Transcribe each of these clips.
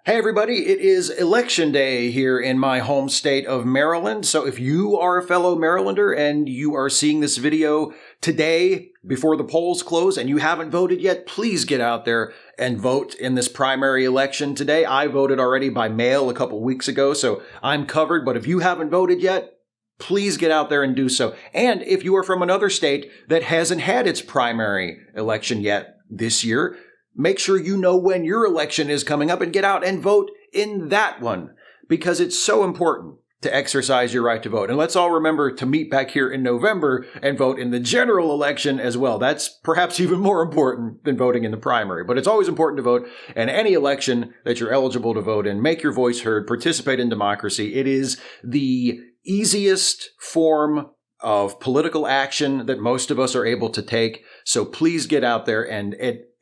Hey everybody, it is election day here in my home state of Maryland. So if you are a fellow Marylander and you are seeing this video today before the polls close and you haven't voted yet, please get out there and vote in this primary election today. I voted already by mail a couple weeks ago, so I'm covered. But if you haven't voted yet, please get out there and do so. And if you are from another state that hasn't had its primary election yet this year, make sure you know when your election is coming up and get out and vote in that one, because it's so important to exercise your right to vote. And let's all remember to meet back here in November and vote in the general election as well. That's perhaps even more important than voting in the primary, but it's always important to vote in any election that you're eligible to vote in. Make your voice heard, participate in democracy. It is the easiest form of political action that most of us are able to take. So please get out there and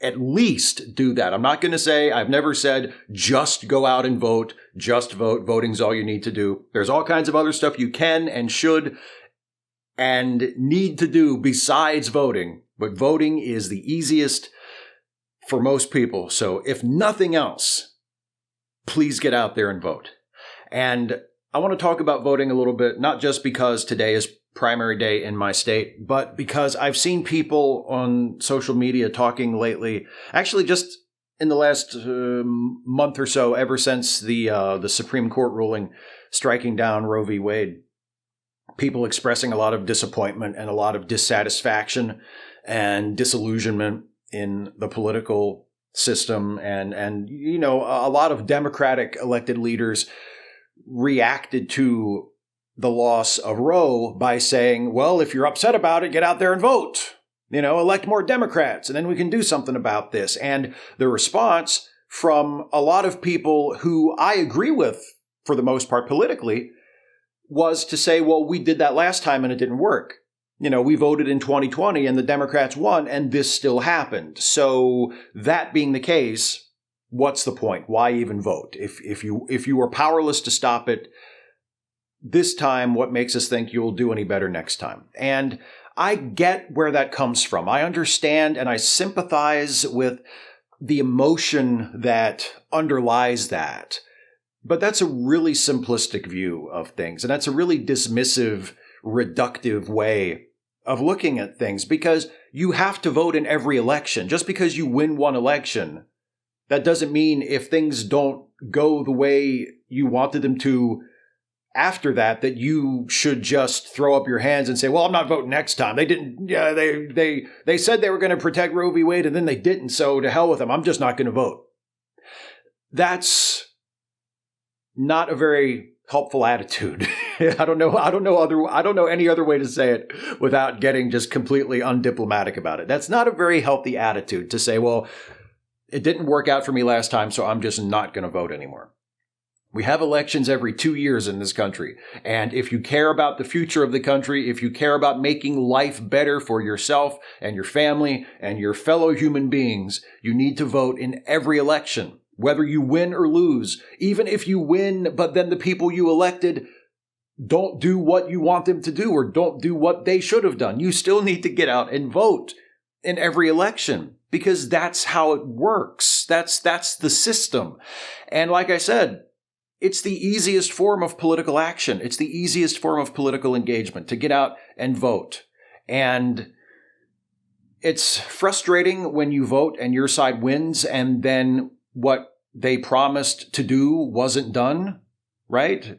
at least do that. I'm not going to say, I've never said, just go out and vote, just vote. Voting's all you need to do. There's all kinds of other stuff you can and should and need to do besides voting. But voting is the easiest for most people. So if nothing else, please get out there and vote. And I want to talk about voting a little bit, not just because today is primary day in my state, but because I've seen people on social media talking lately, actually just in the last month or so, ever since the Supreme Court ruling striking down Roe v. Wade, people expressing a lot of disappointment and a lot of dissatisfaction and disillusionment in the political system. And you know, a lot of Democratic elected leaders reacted to the loss of Roe by saying, well, if you're upset about it, get out there and vote. You know, elect more Democrats, and then we can do something about this. And the response from a lot of people who I agree with, for the most part politically, was to say, well, we did that last time and it didn't work. You know, we voted in 2020 and the Democrats won and this still happened. So that being the case, what's the point? Why even vote? If you are powerless to stop it this time, what makes us think you'll do any better next time? And I get where that comes from. I understand and I sympathize with the emotion that underlies that. But that's a really simplistic view of things. And that's a really dismissive, reductive way of looking at things, because you have to vote in every election. Just because you win one election, that doesn't mean if things don't go the way you wanted them to after that you should just throw up your hands and say, well, I'm not voting next time. They didn't, they said they were going to protect Roe v. Wade and then they didn't. So to hell with them. I'm just not going to vote. That's not a very helpful attitude. I don't know any other way to say it without getting just completely undiplomatic about it. That's not a very healthy attitude to say, well, it didn't work out for me last time, so I'm just not going to vote anymore. We have elections every 2 years in this country. And if you care about the future of the country, if you care about making life better for yourself and your family and your fellow human beings, you need to vote in every election, whether you win or lose. Even if you win, but then the people you elected don't do what you want them to do or don't do what they should have done, you still need to get out and vote in every election, because that's how it works. That's the system. And like I said, it's the easiest form of political action. It's the easiest form of political engagement, to get out and vote. And it's frustrating when you vote and your side wins and then what they promised to do wasn't done, right?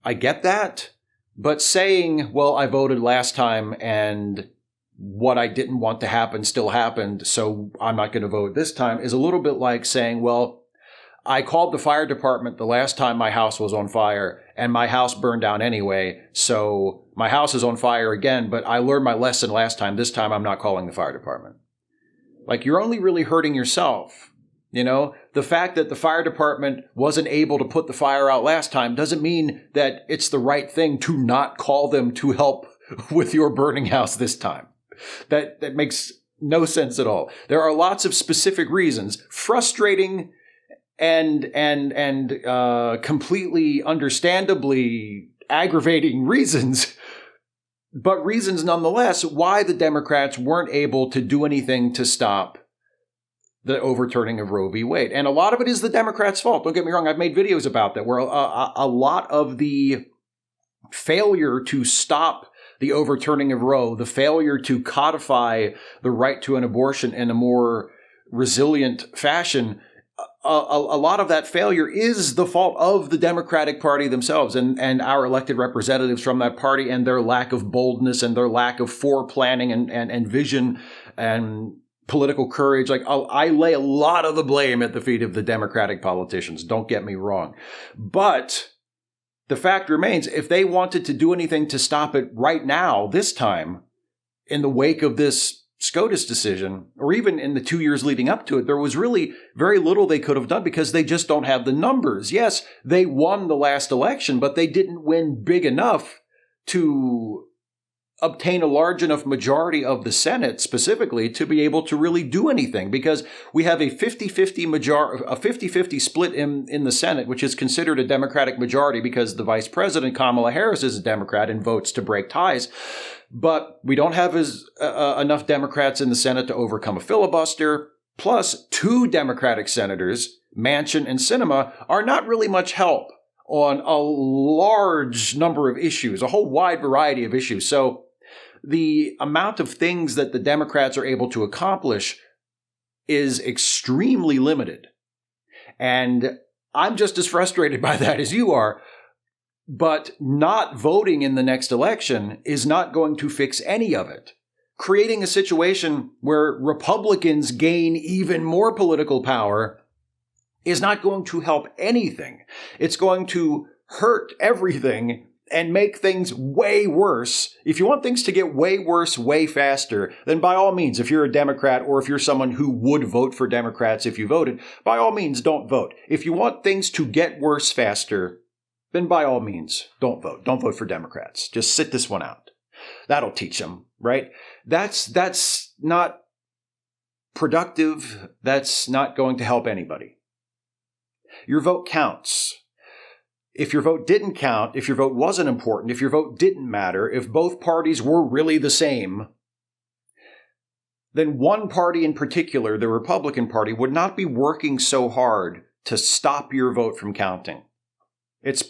I get that. But saying, well, I voted last time and what I didn't want to happen still happened, so I'm not going to vote this time, is a little bit like saying, well, I called the fire department the last time my house was on fire and my house burned down anyway. So my house is on fire again, but I learned my lesson last time. This time I'm not calling the fire department. Like, you're only really hurting yourself. You know, the fact that the fire department wasn't able to put the fire out last time doesn't mean that it's the right thing to not call them to help with your burning house this time. That makes no sense at all. There are lots of specific reasons, frustrating and completely understandably aggravating reasons, but reasons nonetheless why the Democrats weren't able to do anything to stop the overturning of Roe v. Wade. And a lot of it is the Democrats' fault. Don't get me wrong. I've made videos about that where a lot of the failure to stop the overturning of Roe, the failure to codify the right to an abortion in a more resilient fashion, a lot of that failure is the fault of the Democratic Party themselves and our elected representatives from that party and their lack of boldness and their lack of foreplanning and vision and political courage. Like, I lay a lot of the blame at the feet of the Democratic politicians. Don't get me wrong. But the fact remains, if they wanted to do anything to stop it right now, this time, in the wake of this SCOTUS decision, or even in the 2 years leading up to it, there was really very little they could have done because they just don't have the numbers. Yes, they won the last election, but they didn't win big enough to obtain a large enough majority of the Senate specifically to be able to really do anything, because we have a 50-50 split in the Senate, which is considered a Democratic majority because the Vice President, Kamala Harris, is a Democrat and votes to break ties. But we don't have enough Democrats in the Senate to overcome a filibuster. Plus, 2 Democratic senators, Manchin and Sinema, are not really much help on a large number of issues, a whole wide variety of issues. So the amount of things that the Democrats are able to accomplish is extremely limited. And I'm just as frustrated by that as you are. But not voting in the next election is not going to fix any of it. Creating a situation where Republicans gain even more political power is not going to help anything. It's going to hurt everything and make things way worse. If you want things to get way worse way faster, then by all means, if you're a Democrat or if you're someone who would vote for Democrats if you voted, by all means, don't vote. If you want things to get worse faster, then by all means, don't vote. Don't vote for Democrats. Just sit this one out. That'll teach them, right? That's not productive. That's not going to help anybody. Your vote counts. If your vote didn't count, if your vote wasn't important, if your vote didn't matter, if both parties were really the same, then one party in particular, the Republican Party, would not be working so hard to stop your vote from counting. It's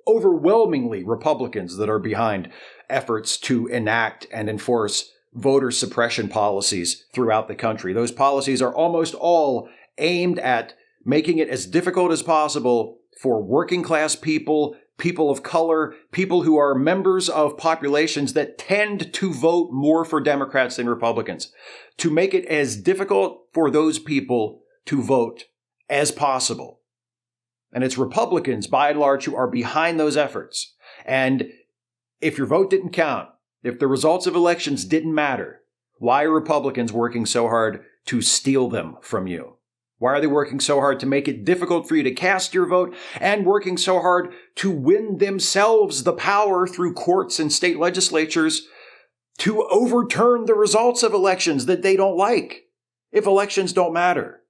overwhelmingly Republicans that are behind efforts to enact and enforce voter suppression policies throughout the country. Those policies are almost all aimed at making it as difficult as possible for working class people, people of color, people who are members of populations that tend to vote more for Democrats than Republicans, to make it as difficult for those people to vote as possible. And it's Republicans, by and large, who are behind those efforts. And if your vote didn't count, if the results of elections didn't matter, why are Republicans working so hard to steal them from you? Why are they working so hard to make it difficult for you to cast your vote and working so hard to win themselves the power through courts and state legislatures to overturn the results of elections that they don't like? If elections don't matter.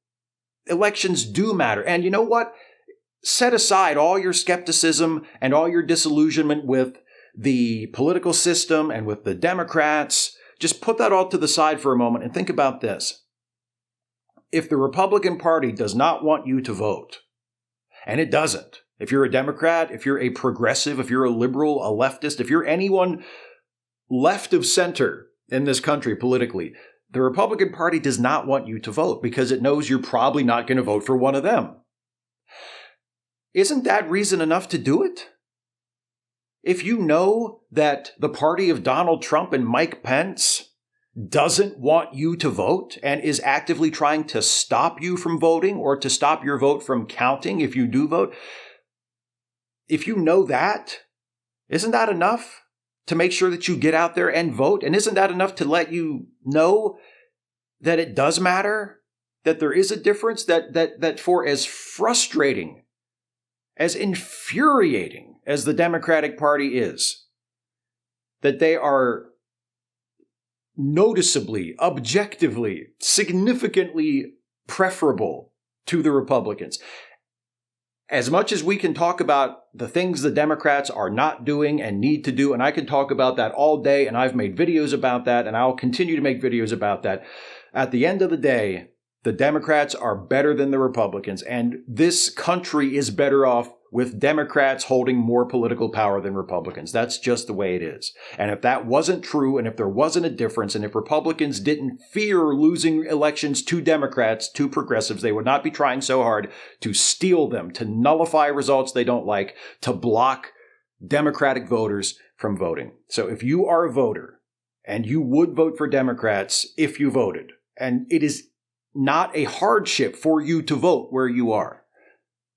Elections do matter. And you know what? Set aside all your skepticism and all your disillusionment with the political system and with the Democrats. Just put that all to the side for a moment and think about this. If the Republican Party does not want you to vote, and it doesn't, if you're a Democrat, if you're a progressive, if you're a liberal, a leftist, if you're anyone left of center in this country politically, the Republican Party does not want you to vote because it knows you're probably not going to vote for one of them. Isn't that reason enough to do it? If you know that the party of Donald Trump and Mike Pence doesn't want you to vote and is actively trying to stop you from voting or to stop your vote from counting if you do vote, if you know that, isn't that enough to make sure that you get out there and vote? And isn't that enough to let you know that it does matter, that there is a difference, that for as frustrating, as infuriating as the Democratic Party is, that they are noticeably, objectively, significantly preferable to the Republicans. As much as we can talk about the things the Democrats are not doing and need to do, and I can talk about that all day, and I've made videos about that, and I'll continue to make videos about that, at the end of the day, The Democrats are better than the Republicans, and this country is better off with Democrats holding more political power than Republicans. That's just the way it is. And if that wasn't true, and if there wasn't a difference, and if Republicans didn't fear losing elections to Democrats, to progressives, they would not be trying so hard to steal them, to nullify results they don't like, to block Democratic voters from voting. So if you are a voter, and you would vote for Democrats if you voted, and it is not a hardship for you to vote where you are,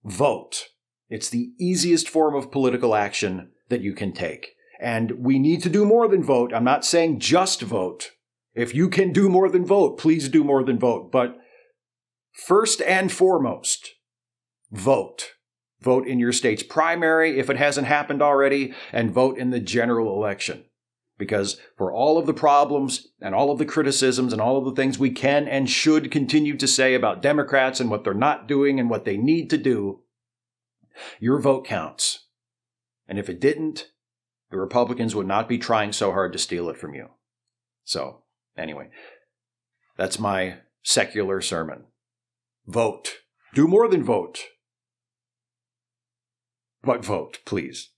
vote. It's the easiest form of political action that you can take. And we need to do more than vote. I'm not saying just vote. If you can do more than vote, please do more than vote. But first and foremost, vote. Vote in your state's primary if it hasn't happened already, and vote in the general election. Because for all of the problems and all of the criticisms and all of the things we can and should continue to say about Democrats and what they're not doing and what they need to do, your vote counts. And if it didn't, the Republicans would not be trying so hard to steal it from you. So, anyway, that's my secular sermon. Vote. Do more than vote. But vote, please.